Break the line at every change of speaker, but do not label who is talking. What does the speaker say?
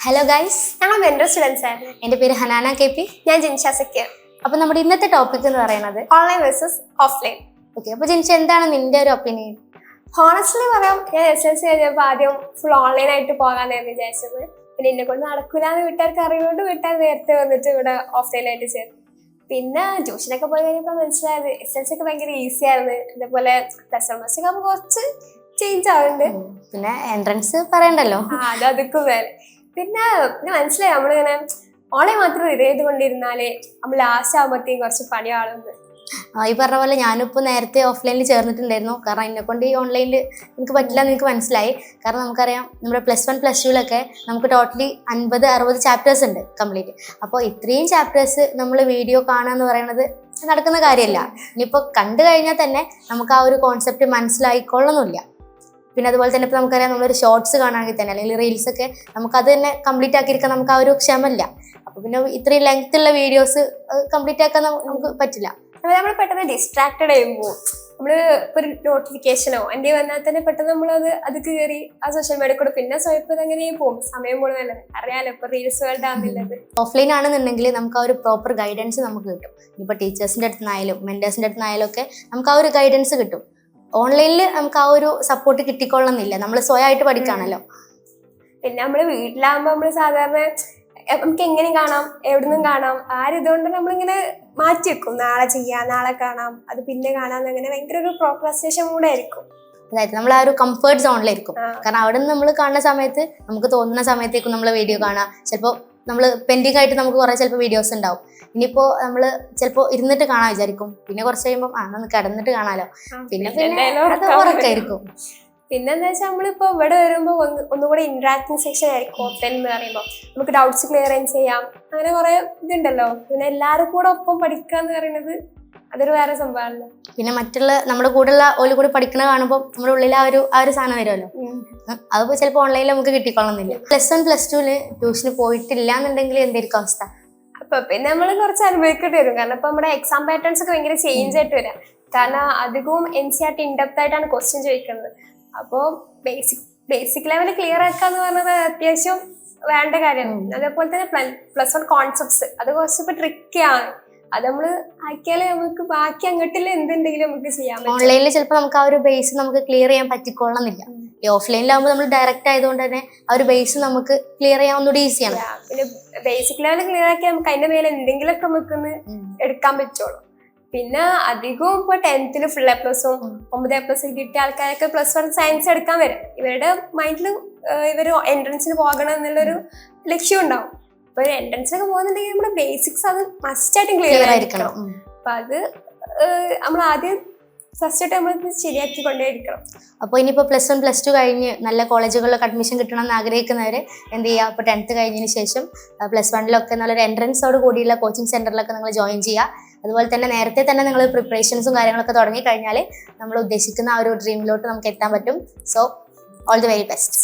Hello guys,
ഞങ്ങൾ mentor students ആയിരുന്നു.
എൻ്റെ പേര് ഹനാന KP.
ഞാൻ ജിൻഷ സക്കീർ.
അപ്പോൾ നമ്മുടെ ഇന്നത്തെ ടോപ്പിക് എന്ന് പറയുന്നത്
ഓൺലൈൻ വേഴ്സസ് ഓഫ്ലൈൻ.
ഓക്കെ, അപ്പോൾ ജിൻഷ എന്താണ് നിന്റെ ഒരു ഒപ്പീനിയൻ?
ഹോണസ്റ്റ്ലി പറയാം, ഞാൻ SSLC കഴിഞ്ഞപ്പോൾ ആദ്യം ഫുൾ ഓൺലൈൻ ആയിട്ട് പോകാനായിരുന്നു വിചാരിച്ചത്. പിന്നെ എന്നെ കൊണ്ട് നടക്കില്ലാന്ന് വീട്ടുകാർക്ക് അറിയുകൊണ്ട് വീട്ടുകാർ നേരത്തെ വന്നിട്ട് ഇവിടെ ഓഫ്ലൈനായിട്ട് ചേർന്നു. പിന്നെ ട്യൂഷനൊക്കെ പോയി കഴിഞ്ഞപ്പോൾ മനസ്സിലായത് SSLC ഒക്കെ ഭയങ്കര ഈസി ആയിരുന്നു. അതേപോലെ +1 ഒക്കെ ആകുമ്പോൾ കുറച്ച് ചേഞ്ച് ആവുന്നുണ്ട്.
പിന്നെ എൻട്രൻസ് പറയണ്ടല്ലോ,
അതൊക്കെ വേറെ. പിന്നെ മനസ്സിലായി നമ്മളിങ്ങനെ ഓൺലൈൻ മാത്രം ഇതേത് കൊണ്ടിരുന്നാലേ നമ്മൾ ലാസ്റ്റ് ആകുമ്പോഴത്തേക്കും കുറച്ച് പണിയാളുണ്ട്.
ഈ പറഞ്ഞ പോലെ ഞാനിപ്പോൾ നേരത്തെ ഓഫ്ലൈനിൽ ചേർന്നിട്ടുണ്ടായിരുന്നു. കാരണം എന്നെക്കൊണ്ട് ഈ ഓൺലൈനിൽ എനിക്ക് പറ്റില്ല എന്ന് എനിക്ക് മനസ്സിലായി. കാരണം നമുക്കറിയാം, നമ്മുടെ +1 +2 നമുക്ക് ടോട്ടലി 50-60 ചാപ്റ്റേഴ്സ് ഉണ്ട് കംപ്ലീറ്റ്. അപ്പോൾ ഇത്രയും ചാപ്റ്റേഴ്സ് നമ്മൾ വീഡിയോ കാണുക എന്ന് പറയുന്നത് നടക്കുന്ന കാര്യമല്ല. ഇനിയിപ്പോൾ കണ്ടു കഴിഞ്ഞാൽ തന്നെ നമുക്ക് ആ ഒരു കോൺസെപ്റ്റ് മനസ്സിലായിക്കൊള്ളുന്നില്ല. പിന്നെ അതുപോലെ തന്നെ ഇപ്പോൾ നമുക്കറിയാം, നമ്മളൊരു ഷോർട്സ് കാണുകയാണെങ്കിൽ തന്നെ അല്ലെങ്കിൽ റീൽസൊക്കെ നമുക്കത് തന്നെ കംപ്ലീറ്റ് ആക്കിയിരിക്കാൻ നമുക്ക് ആ ഒരു ക്ഷമല്ല. അപ്പോൾ പിന്നെ ഇത്രയും ലെങ്ത് ഉള്ള വീഡിയോസ് കംപ്ലീറ്റ് ആക്കാൻ നമുക്ക് പറ്റില്ല.
നമ്മൾ പെട്ടെന്ന് ഡിസ്ട്രാക്റ്റഡ് ചെയ്യുമ്പോൾ നമ്മള് ഇപ്പൊ ഒരു നോട്ടിഫിക്കേഷനോ എൻ്റെ വന്നാൽ തന്നെ പെട്ടെന്ന് നമ്മളത് അത് കയറി ആ സോഷ്യൽ മീഡിയ കൂടെ പിന്നെ സ്വയപ്പ് അങ്ങനെ പോകും. സമയം പോലെ നല്ലത് അറിയാലോ, ഇപ്പൊ റീൽസ് വേൾഡ് ആവുന്നില്ലത്.
ഓഫ്ലൈൻ ആണെന്നുണ്ടെങ്കിൽ നമുക്ക് ആ ഒരു പ്രോപ്പർ ഗൈഡൻസ് നമുക്ക് കിട്ടും. ഇപ്പോൾ ടീച്ചേഴ്സിൻ്റെ അടുത്ത് നിന്നായാലും മെൻറ്റേഴ്സിൻ്റെ അടുത്ത് നിന്നായാലും ഒക്കെ നമുക്ക് ആ ഒരു ഗൈഡൻസ് കിട്ടും. ഓൺലൈനിൽ നമുക്ക് ആ ഒരു സപ്പോർട്ട് കിട്ടിക്കൊള്ളുന്നില്ല, നമ്മൾ സ്വയമായിട്ട് പഠിക്കുകയാണല്ലോ.
പിന്നെ നമ്മള് വീട്ടിലാകുമ്പോ നമ്മള് സാധാരണ നമുക്ക് എങ്ങനെയും കാണാം, എവിടുന്നും കാണാം. ഇതുകൊണ്ട് നമ്മളിങ്ങനെ മാറ്റി വെക്കും, നാളെ ചെയ്യാം, നാളെ കാണാം, അത് പിന്നെ കാണാം. അങ്ങനെ ഭയങ്കര ഒരു പ്രോക്രാസ്റ്റിനേഷൻ കൂടെ ആയിരിക്കും.
അതായത് നമ്മൾ ആ ഒരു കംഫർട്ട് സോണിലായിരിക്കും. കാരണം അവിടെ നിന്ന് നമ്മൾ കാണുന്ന സമയത്ത് നമുക്ക് തോന്നുന്ന സമയത്തേക്കും നമ്മൾ വീഡിയോ കാണാം. ചിലപ്പോൾ നമ്മൾ പെൻഡിങ് ആയിട്ട് നമുക്ക് കുറേ ചിലപ്പോൾ വീഡിയോസ് ഉണ്ടാവും. ഇനിയിപ്പോൾ നമ്മൾ ചിലപ്പോൾ ഇരുന്നിട്ട് കാണാൻ വിചാരിക്കും, പിന്നെ കുറച്ച് കഴിയുമ്പോൾ നമുക്ക് കിടന്നിട്ട് കാണാമല്ലോ, പിന്നെ അത് ഉറക്കായിരിക്കും.
പിന്നെന്താ വെച്ചാൽ നമ്മളിപ്പോൾ ഇവിടെ വരുമ്പോൾ ഒന്നുകൂടെ ഇന്ററാക്ടിങ് സെക്ഷൻ ആയിരിക്കും ഓഫ്ലൈൻ എന്ന് പറയുമ്പോൾ. നമുക്ക് ഡൗട്ട്സ് ക്ലിയറൻസ് ചെയ്യാം, അങ്ങനെ കുറെ ഇതുണ്ടല്ലോ. പിന്നെ എല്ലാവരും കൂടെ ഒപ്പം പഠിക്കുക എന്ന് പറയുന്നത് അതൊരു വേറെ സംഭവമാണല്ലോ. പിന്നെ
മറ്റുള്ള നമ്മുടെ കൂടെയുള്ള ഓല് കൂടി പഠിക്കണ കാണുമ്പോൾ നമ്മുടെ ഉള്ളിൽ ആ ഒരു സാധനം വരുമല്ലോ. അതിപ്പോൾ ചിലപ്പോൾ ഓൺലൈനിൽ നമുക്ക് കിട്ടിക്കൊള്ളുന്നില്ല. +1 +2 ട്യൂഷന് പോയിട്ടില്ല എന്നുണ്ടെങ്കിൽ എന്തായിരിക്കും അവസ്ഥ?
അപ്പൊ പിന്നെ നമ്മൾ കുറച്ച് അനുഭവിക്കേണ്ടി വരും. കാരണം ഇപ്പൊ നമ്മുടെ എക്സാം പാറ്റേൺസ് ഒക്കെ ഭയങ്കര ചേഞ്ച് ആയിട്ട് വരാം. കാരണം അധികവും NCERT ഇൻഡെപ്ത് ആയിട്ടാണ് ക്വസ്റ്റ്യൻ ചോദിക്കുന്നത്. അപ്പോൾ ബേസിക് ലെവൽ ക്ലിയർ ആക്കാന്ന് പറഞ്ഞത് അത്യാവശ്യം വേണ്ട കാര്യമാണ്. അതേപോലെ തന്നെ +1 കോൺസെപ്റ്റ്സ് അത് കുറച്ച് ട്രിക്കിയാണ്. അത് നമ്മള് ആക്കിയാലേ നമുക്ക് ബാക്കി അങ്ങോട്ടില്ല എന്തുണ്ടെങ്കിലും നമുക്ക് ചെയ്യാൻ പറ്റും.
ഓൺലൈനിൽ ചിലപ്പോൾ നമുക്ക് ആ ഒരു ബേസ് നമുക്ക് ക്ലിയർ ചെയ്യാൻ പറ്റിക്കൊള്ളുന്നില്ല. ഈ ഓഫ്ലൈനിലാകുമ്പോൾ നമ്മൾ ഡയറക്റ്റ് ആയതുകൊണ്ട് തന്നെ ആ ഒരു ബേസ് നമുക്ക് ക്ലിയർ ചെയ്യാൻ ഒന്നുകൂടി ഈസിയാണ്.
പിന്നെ ബേസിക് ലെവൽ ക്ലിയർ ആക്കിയാൽ നമുക്ക് അതിന്റെ മേലെ എന്തെങ്കിലുമൊക്കെ നമുക്കൊന്ന് എടുക്കാൻ പറ്റുള്ളൂ. പിന്നെ അധികവും ഇപ്പൊ 10th ഫുൾ A+, 9A+ കിട്ടിയ ആൾക്കാരൊക്കെ +1 സയൻസ് എടുക്കാൻ വരും. ഇവരുടെ മൈൻഡിൽ ഇവര് എൻട്രൻസിന് പോകണം എന്നുള്ളൊരു ലക്ഷ്യം ഉണ്ടാവും. ഇപ്പൊ എൻട്രൻസിനൊക്കെ പോകുന്നുണ്ടെങ്കിൽ നമ്മുടെ ബേസിക്സ് അത് മസ്റ്റായിട്ടും ക്ലിയർ ആയിരിക്കണം. അപ്പൊ അത് നമ്മൾ ആദ്യം ഫസ്റ്റ് ആയിട്ട് നമ്മൾ ശരിയാക്കി കൊണ്ടേയിരിക്കണം.
അപ്പോൾ ഇനിയിപ്പോൾ +1 +2 കഴിഞ്ഞ് നല്ല കോളേജുകളിലൊക്കെ അഡ്മിഷൻ കിട്ടണം എന്ന് ആഗ്രഹിക്കുന്നവർ എന്ത് ചെയ്യുക? അപ്പോൾ 10th കഴിഞ്ഞതിന് ശേഷം +1 നല്ലൊരു എൻട്രൻസോട് കൂടിയുള്ള കോച്ചിങ് സെന്ററിലൊക്കെ നിങ്ങൾ ജോയിൻ ചെയ്യുക. അതുപോലെ തന്നെ നേരത്തെ തന്നെ നിങ്ങൾ പ്രിപ്പറേഷൻസും കാര്യങ്ങളൊക്കെ തുടങ്ങി കഴിഞ്ഞാൽ നമ്മൾ ഉദ്ദേശിക്കുന്ന ആ ഒരു ഡ്രീമിലോട്ട് നമുക്ക് എത്താൻ പറ്റും. So all the very best.